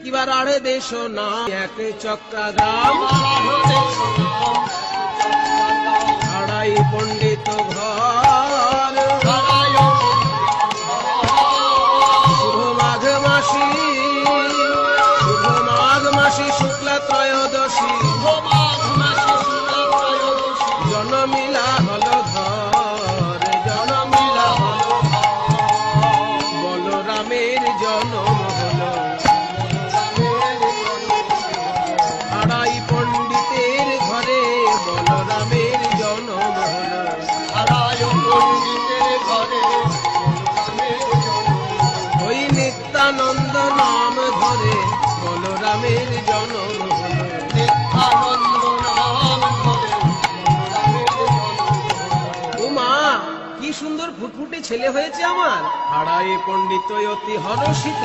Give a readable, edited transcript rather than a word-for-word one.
এবার আড়ে দেশ না এক চক্রাগ্রাম আড়াই পণ্ডিত ঘর শুভ মাঘ মাসি শুক্লা ত্রয়োদশী জনমিলা হল ঘর জনমিলা হল বলরামের জন্ম হল আড়াই পণ্ডিতের ঘরে বলরামের জন্ম হল আড়াই পণ্ডিতের ঘরে ওই নিত্যানন্দ নাম ধরে বলরামের জন্ম হল নিত্যানন্দ নাম ধরে উমা কি সুন্দর ফুটফুটে ছেলে হয়েছে আমার আড়াই পণ্ডিত অতি হরষিত